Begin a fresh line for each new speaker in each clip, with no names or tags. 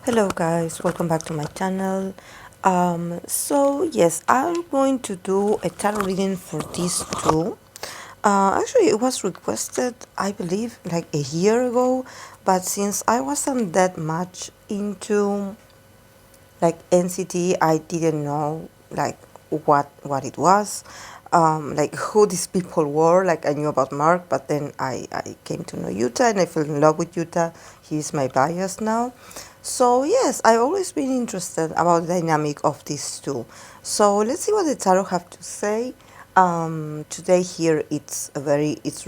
Hello guys, welcome back to my channel. So yes, I'm going to do a tarot reading for these two. Actually, it was requested, I believe, like a year ago, but since I wasn't that much into like NCT, I didn't know like what it was, like who these people were. Like I knew about Mark, but then I came to know Yuta and I fell in love with Yuta. He's my bias now. So yes, I've always been interested about the dynamic of these two. So let's see what the tarot have to say. Today here it's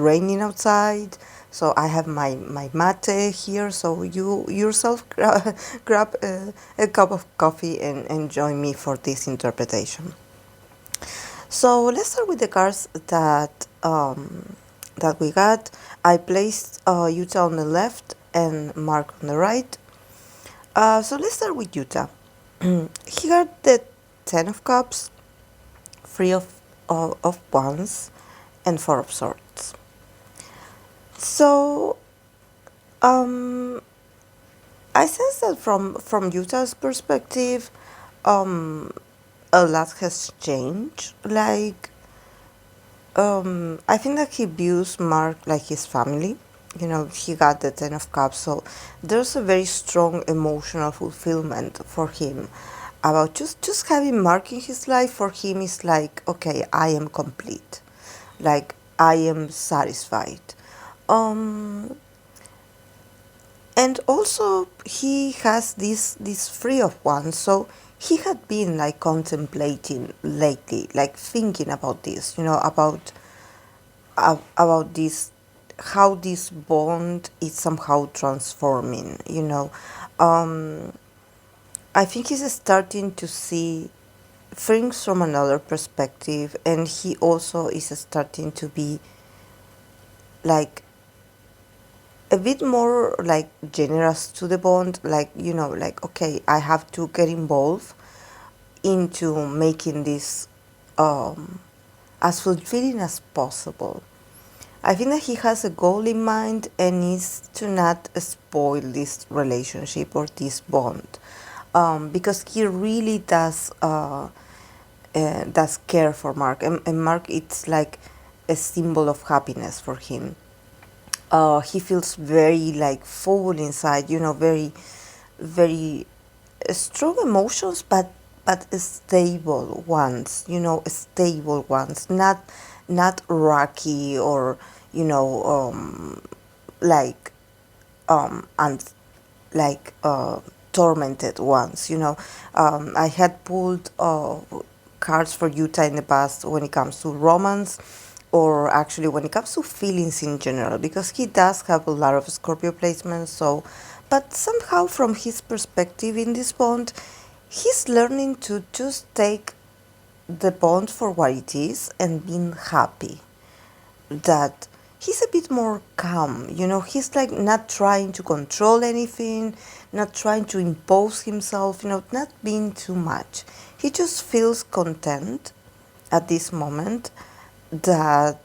raining outside, so I have my mate here. So you yourself grab a cup of coffee and join me for this interpretation. So let's start with the cards that we got. I placed Yuta on the left and Mark on the right. So let's start with Yuta. He got the Ten of Cups, Three of Wands, and Four of Swords. So um, I sense that from Yuta's perspective, um, a lot has changed. Like I think that he views Mark like his family. You know, he got the Ten of Cups, so there's a very strong emotional fulfillment for him about just having Mark in his life. For him, is like, okay, I am complete, like I am satisfied. Um, and also he has this Three of Wands, so he had been like contemplating lately, like thinking about this, you know, about this, how this bond is somehow transforming, you know. um I think he's starting to see things from another perspective, and he also is starting to be like a bit more like generous to the bond, like, you know, like, okay, I have to get involved into making this as fulfilling as possible. I think that he has a goal in mind and is to not spoil this relationship or this bond, because he really does care for Mark, and Mark, it's like a symbol of happiness for him. He feels very like full inside, you know, very strong emotions, but stable ones, you know, stable ones, not rocky or, you know, like and like tormented ones, you know. I had pulled cards for Utah in the past when it comes to romance, or actually when it comes to feelings in general, because he does have a lot of Scorpio placements. So, but somehow from his perspective in this bond, he's learning to just take the bond for what it is and being happy that he's a bit more calm, you know. He's like not trying to control anything, not trying to impose himself, you know, not being too much. He just feels content at this moment that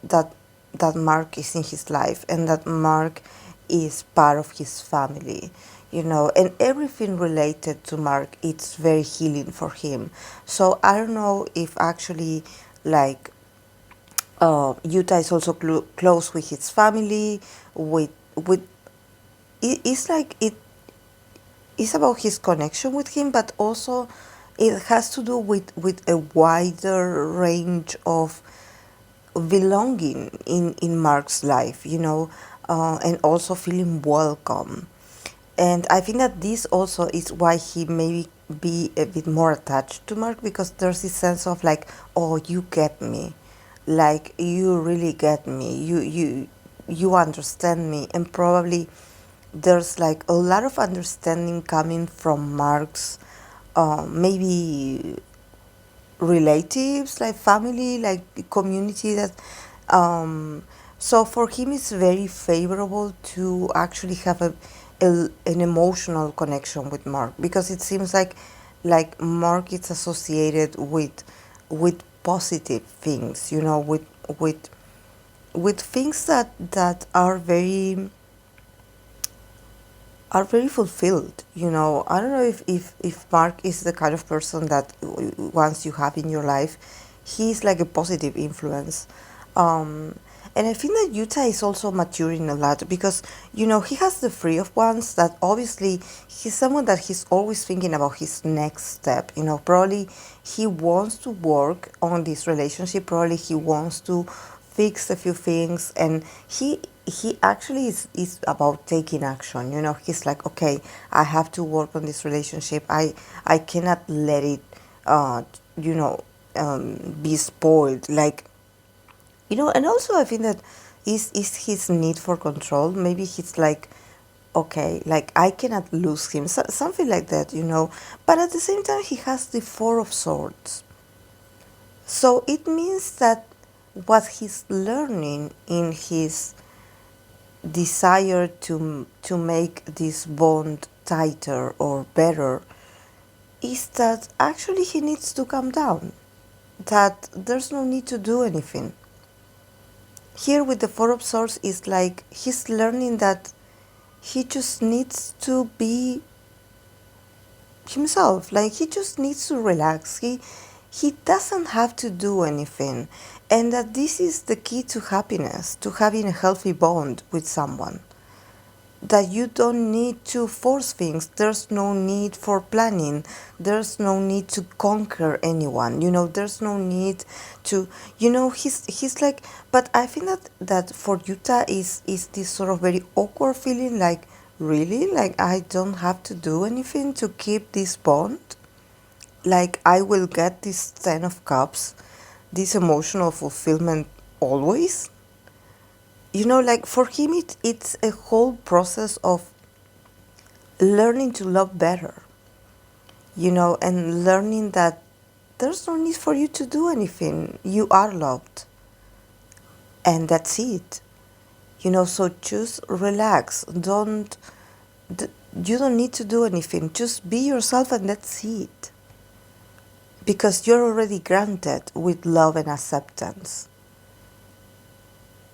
Mark is in his life and that Mark is part of his family, you know, and everything related to Mark, it's very healing for him. So I don't know if actually like Utah is also close with his family, with it's like it's about his connection with him, but also it has to do with a wider range of belonging in Mark's life, you know, and also feeling welcome. And I think that this also is why he maybe be a bit more attached to Mark, because there's this sense of like, oh, you get me, like you really get me, you understand me, and probably there's like a lot of understanding coming from Mark's maybe relatives, like family, like community, that so for him it's very favorable to actually have an emotional connection with Mark, because it seems like Mark is associated with positive things, you know, with with things that are very are very fulfilled. I don't know if Mark is the kind of person that once you have in your life, he's like a positive influence. Um, and I think that Yuta is also maturing a lot because, he has the free of ones that obviously he's someone that he's always thinking about his next step. Probably he wants to work on this relationship, probably he wants to fix a few things, and he actually is about taking action. He's like, okay, I have to work on this relationship. I cannot let it you know be spoiled, like, and also I think that is his need for control. Maybe he's like, okay, like I cannot lose him, something like that. But at the same time he has the Four of Swords, so it means that what he's learning in his desire to make this bond tighter or better is that actually he needs to calm down, that there's no need to do anything. Here with the Four of Swords is like he's learning that he just needs to be himself, like he just needs to relax. He doesn't have to do anything, and that this is the key to happiness, to having a healthy bond with someone, that you don't need to force things. There's no need for planning. There's no need to conquer anyone. There's no need to, he's like, but I think that for Yuta is this sort of very awkward feeling, like, really, like I don't have to do anything to keep this bond. Like I will get this 10 of cups, this emotional fulfillment always. Like for him it's a whole process of learning to love better, and learning that there's no need for you to do anything. You are loved, and that's it. So just relax. You don't need to do anything. Just be yourself, and that's it. Because you're already granted with love and acceptance.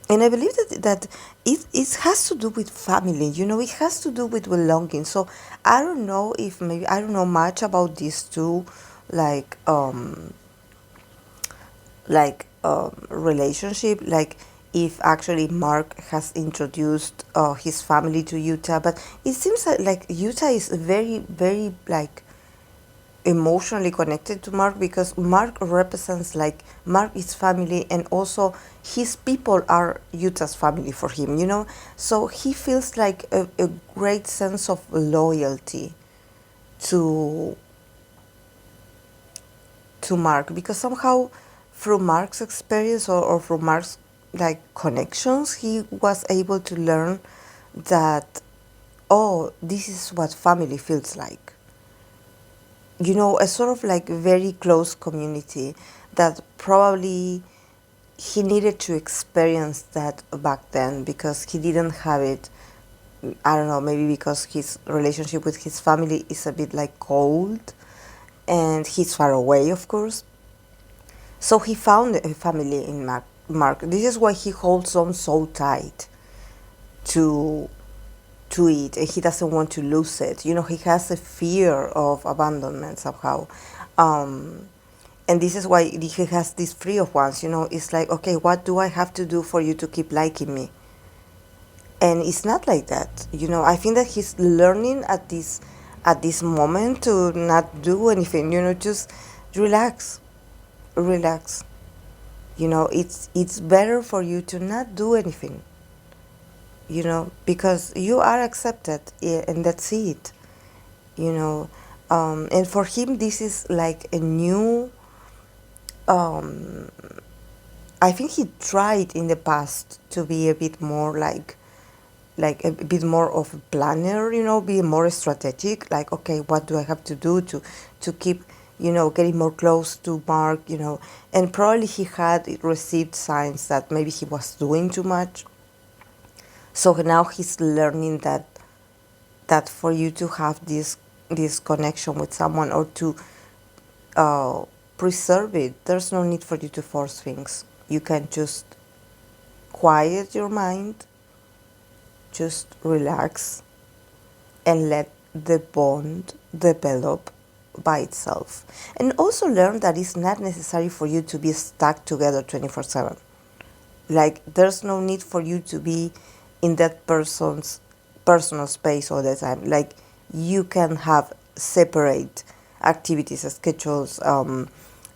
And I believe that it has to do with family, it has to do with belonging. So I don't know if maybe I don't know much about these two, like relationship, like if actually Mark has introduced his family to Yuta, but it seems like Yuta is very, very like emotionally connected to Mark, because Mark represents, like, Mark is family, and also his people are Yuta's family for him, so he feels like a great sense of loyalty to Mark, because somehow through Mark's experience, or through Mark's like connections, he was able to learn that, oh, this is what family feels like. A sort of like very close community that probably he needed to experience that back then, because he didn't have it. I don't know, maybe because his relationship with his family is a bit like cold, and he's far away, of course. So he found a family in Mark. This is why he holds on so tight to it, and he doesn't want to lose it. He has a fear of abandonment somehow. And this is why he has this Three of Wands. It's like, okay, what do I have to do for you to keep liking me? And it's not like that. I think that he's learning at this moment to not do anything. Just relax. It's better for you to not do anything, because you are accepted, and that's it. And for him this is like a new, I think he tried in the past to be a bit more like a bit more of a planner, be more strategic, like, okay, what do I have to do to keep, getting more close to Mark, and probably he had received signs that maybe he was doing too much. So now he's learning that for you to have this connection with someone, or to preserve it, there's no need for you to force things. You can just quiet your mind, just relax, and let the bond develop by itself. And also learn that it's not necessary for you to be stuck together 24/7. Like, there's no need for you to be in that person's personal space all the time. Like, you can have separate activities, schedules,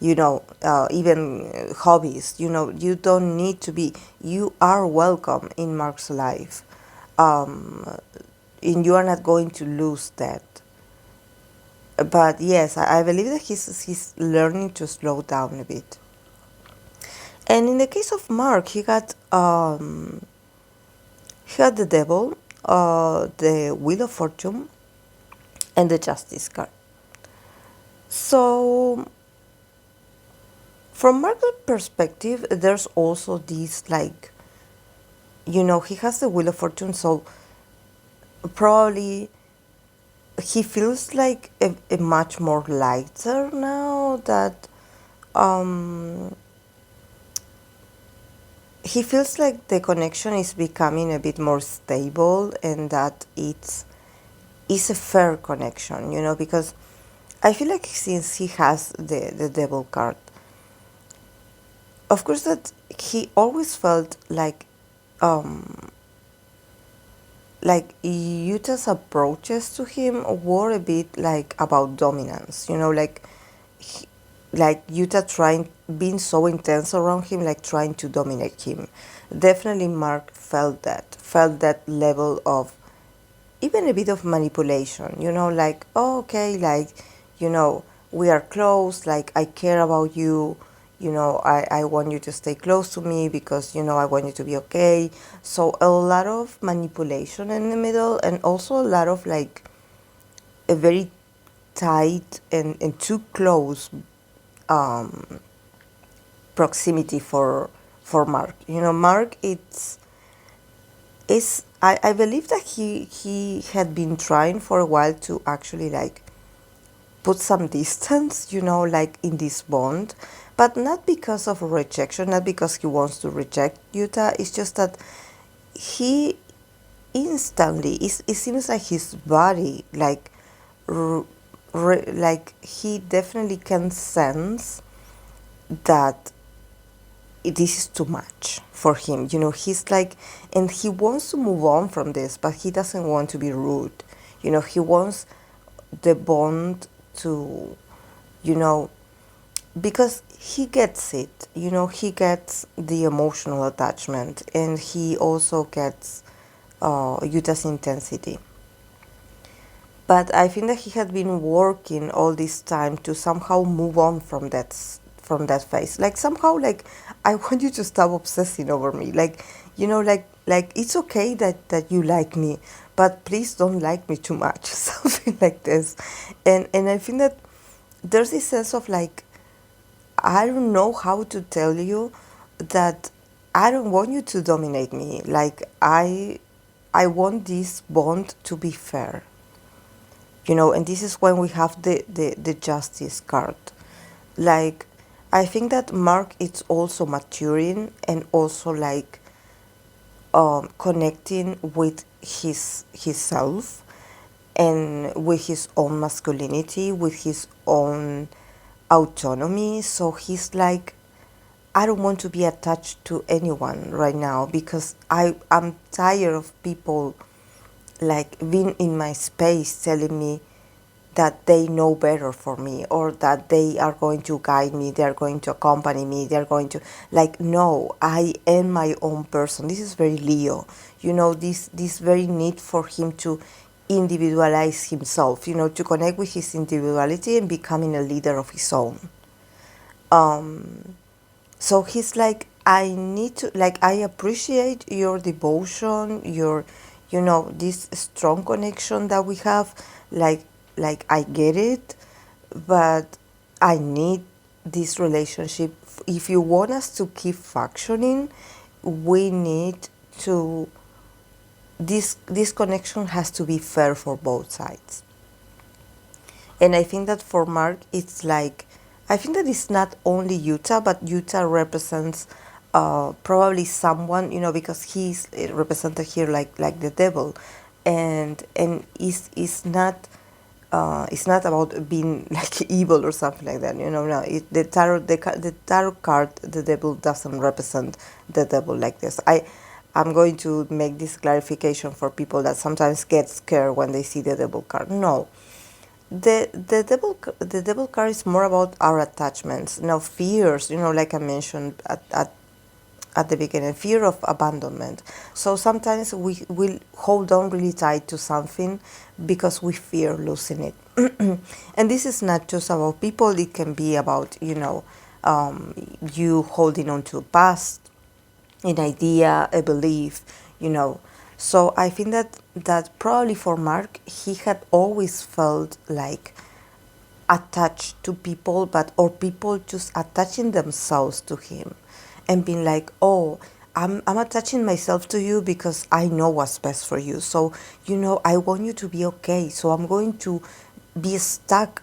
even hobbies. You don't need to be, you are welcome in Mark's life. And you are not going to lose that. But yes, I believe that he's learning to slow down a bit. And in the case of Mark, he got the devil, the Wheel of Fortune, and the Justice card. So, from Mark's perspective, there's also this, like, he has the Wheel of Fortune, so probably he feels like a much more lighter now that he feels like the connection is becoming a bit more stable, and that it's a fair connection, because I feel like since he has the devil card, of course that he always felt like Yuta's approaches to him were a bit like about dominance, like Yuta being so intense around him, like trying to dominate him. Definitely Mark felt that level of even a bit of manipulation, like, oh, okay, like, we are close, like, I care about you, I want you to stay close to me because, I want you to be okay. So a lot of manipulation in the middle, and also a lot of, like, a very tight and too close proximity for Mark. Mark, I believe that he had been trying for a while to actually, like, put some distance, like, in this bond, but not because of rejection, not because he wants to reject Yuta. It's just that he instantly, it seems like his body, like, like, he definitely can sense that this is too much for him. He's like, and he wants to move on from this, but he doesn't want to be rude. He wants the bond to, because he gets it, he gets the emotional attachment, and he also gets Yuta's intensity. But I think that he had been working all this time to somehow move on from that phase. Like, somehow, like, I want you to stop obsessing over me. Like, like it's okay that you like me, but please don't like me too much. Something like this. And I think that there's this sense of, like, I don't know how to tell you that I don't want you to dominate me. Like, I want this bond to be fair. And this is when we have the justice card. Like, I think that Mark is also maturing and also, like, connecting with his self and with his own masculinity, with his own autonomy. So he's like, I don't want to be attached to anyone right now because I'm tired of people, like, being in my space telling me that they know better for me, or that they are going to guide me, they are going to accompany me, they are going to, like, no, I am my own person. This is very Leo, this very need for him to individualize himself, to connect with his individuality and becoming a leader of his own. So he's like, I need to, like, I appreciate your devotion, your, this strong connection that we have, like I get it, but I need this relationship. If you want us to keep functioning, we need to, this connection has to be fair for both sides. And I think that for Mark, it's like, I think that it's not only Yuta, but Yuta represents probably someone, because he's represented here like the devil. and it's not about being like evil or something like that. No, the tarot card, the devil doesn't represent the devil like this. I'm going to make this clarification for people that sometimes get scared when they see the devil card. No, the devil card is more about our attachments, fears. Like I mentioned at the beginning, fear of abandonment. So sometimes we will hold on really tight to something because we fear losing it. And this is not just about people, it can be about, you holding on to a past, an idea, a belief. So I think that probably for Mark, he had always felt like attached to people, or people just attaching themselves to him and being like, oh, I'm attaching myself to you because I know what's best for you. So, I want you to be okay. So I'm going to be stuck,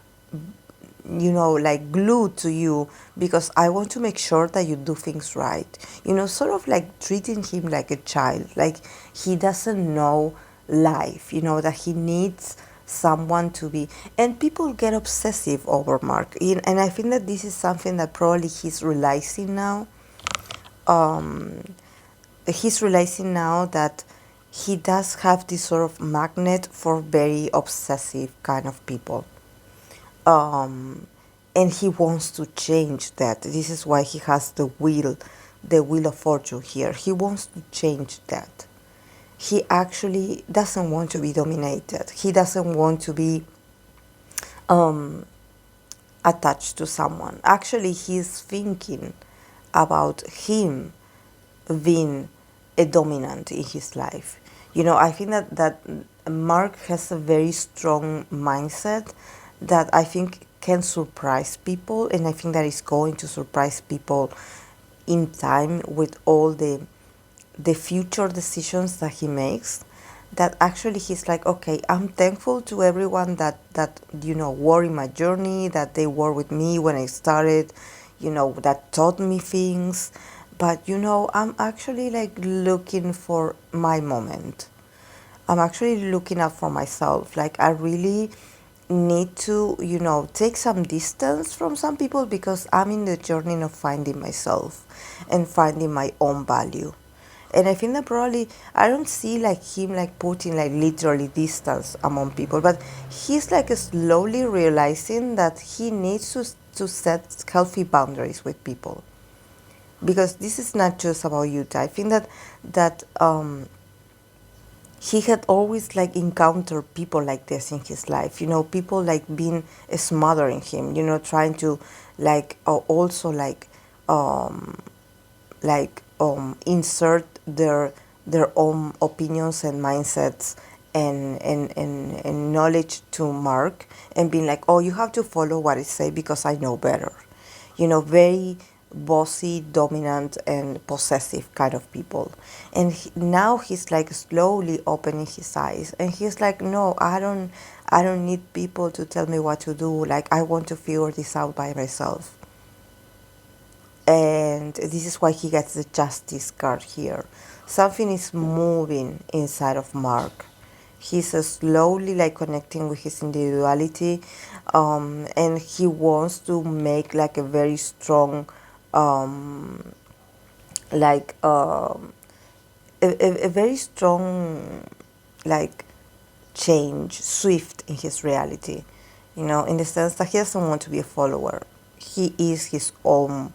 like glued to you because I want to make sure that you do things right. Sort of like treating him like a child, like he doesn't know life, that he needs someone to be. And people get obsessive over Mark. And I think that this is something that probably he's realizing now. He's realizing now that he does have this sort of magnet for very obsessive kind of people. And he wants to change that. This is why he has the wheel of fortune here. He wants to change that. He actually doesn't want to be dominated. He doesn't want to be attached to someone. Actually, he's thinking about him being a dominant in his life. I think that Mark has a very strong mindset that I think can surprise people, and I think that is going to surprise people in time with all the future decisions that he makes. That actually he's like, okay, I'm thankful to everyone that were in my journey, that they were with me when I started, that taught me things. But I'm actually like looking for my moment. I'm actually looking out for myself. Like I really need to, take some distance from some people because I'm in the journey of finding myself and finding my own value. And I think that probably I don't see like him like putting like literally distance among people, but he's like slowly realizing that he needs to set healthy boundaries with people. Because this is not just about Yuta. I think that he had always like encountered people like this in his life. People like being smothering him. Trying to like also insert their own opinions and mindsets and knowledge to Mark and being like, oh, you have to follow what I say because I know better. Very bossy, dominant, and possessive kind of people. And now he's like slowly opening his eyes, and he's like, no, I don't need people to tell me what to do. Like I want to figure this out by myself. And this is why he gets the justice card here. Something is moving inside of Mark. He's slowly like connecting with his individuality, and he wants to make like a very strong like a very strong like change, swift in his reality, in the sense that he doesn't want to be a follower. He is his own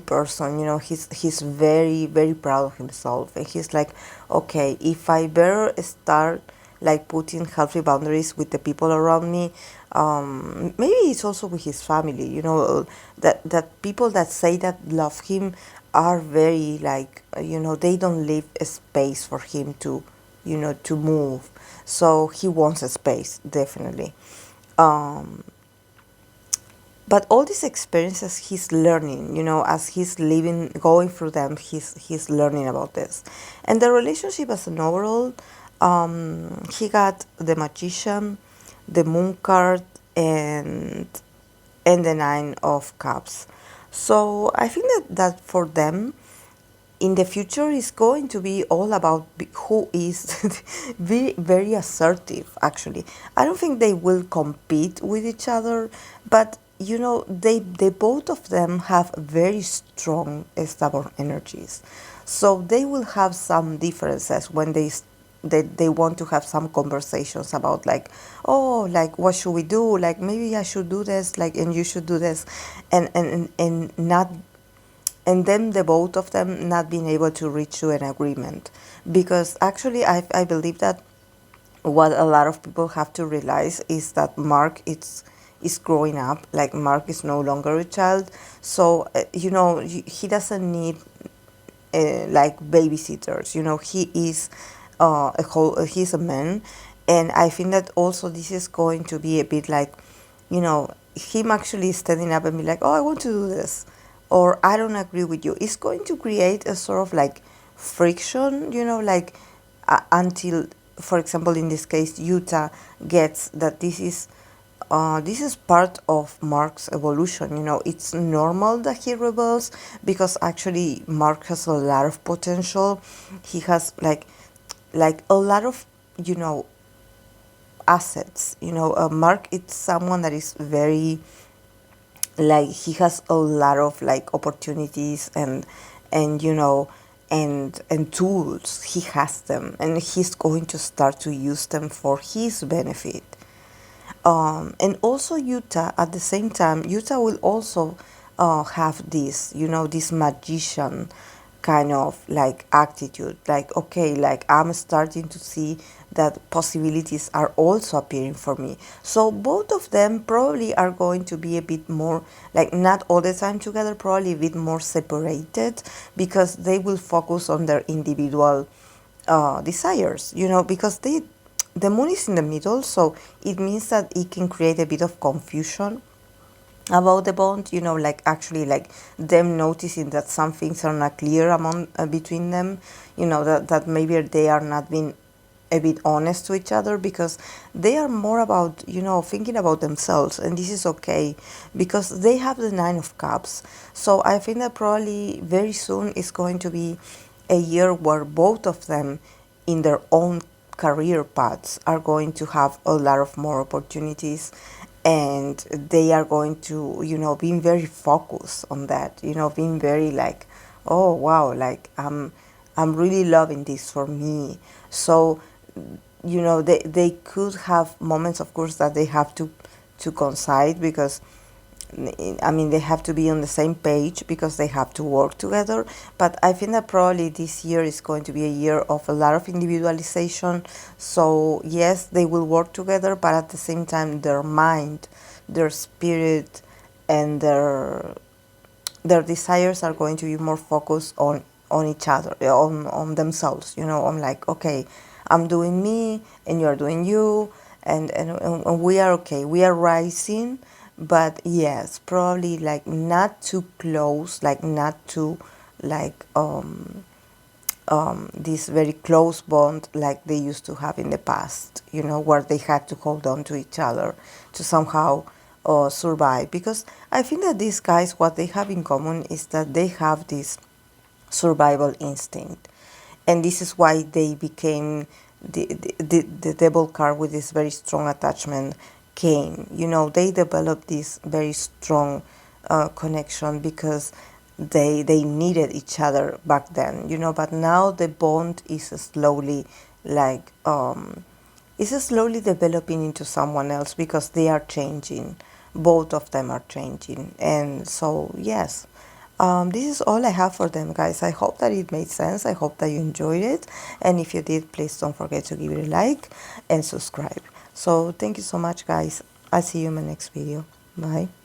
person. He's very, very proud of himself, and he's like, okay, if I better start like putting healthy boundaries with the people around me, maybe it's also with his family. That people that say that love him are very like, they don't leave a space for him to to move. So he wants a space, definitely. But all these experiences he's learning, as he's living, going through them, he's learning about this. And the relationship as an overall, he got the Magician, the Moon card, and the Nine of Cups. So I think that for them, in the future is going to be all about who is very, very assertive, actually. I don't think they will compete with each other, but you know, they both of them have very strong, stubborn energies. So they will have some differences when they want to have some conversations about like, oh, like what should we do, like maybe I should do this, like, and you should do this, and not, and then the both of them not being able to reach to an agreement. Because actually I believe that what a lot of people have to realize is that Mark is growing up. Like Mark is no longer a child, so you know, he doesn't need like babysitters. You know, he is a whole. He's a man, and I think that also this is going to be a bit like, you know, him actually standing up and be like, oh, I want to do this, or I don't agree with you. It's going to create a sort of like friction. You know, like until, for example, in this case, Yuta gets that this is part of Mark's evolution. You know, it's normal that he rebels because actually Mark has a lot of potential. He has like a lot of, you know, assets. You know, Mark is someone that is very, like, he has a lot of like opportunities and you know, and tools. He has them, and he's going to start to use them for his benefit. And also Yuta, at the same time, Yuta will also have this, you know, this magician kind of like attitude. Like, okay, like I'm starting to see that possibilities are also appearing for me. So both of them probably are going to be a bit more, like not all the time together, probably a bit more separated, because they will focus on their individual desires, you know, because the moon is in the middle, so it means that it can create a bit of confusion about the bond, you know, like actually like them noticing that some things are not clear among between them, you know, that maybe they are not being a bit honest to each other, because they are more about, you know, thinking about themselves, and this is okay because they have the Nine of Cups. So I think that probably very soon is going to be a year where both of them in their own career paths are going to have a lot of more opportunities, and they are going to, you know, being very focused on that, you know, being very like, oh wow, like I'm really loving this for me. So, you know, they could have moments, of course, that they have to coincide, because I mean, they have to be on the same page because they have to work together. But I think that probably this year is going to be a year of a lot of individualization. So yes, they will work together, but at the same time, their mind, their spirit, and their desires are going to be more focused on each other, on themselves. You know, I'm like, okay, I'm doing me, and you're doing you, and we are okay. We are rising. But yes, probably like not too close, like not too like this very close bond like they used to have in the past, you know, where they had to hold on to each other to somehow survive. Because I think that these guys, what they have in common is that they have this survival instinct, and this is why they became the devil card with this very strong attachment came. You know, they developed this very strong connection because they needed each other back then, you know. But now the bond is slowly like is slowly developing into someone else because they are changing. Both of them are changing, and so yes. This is all I have for them, guys. I hope that it made sense. I hope that you enjoyed it. And if you did, please don't forget to give it a like and subscribe. So thank you so much, guys. I'll see you in my next video. Bye.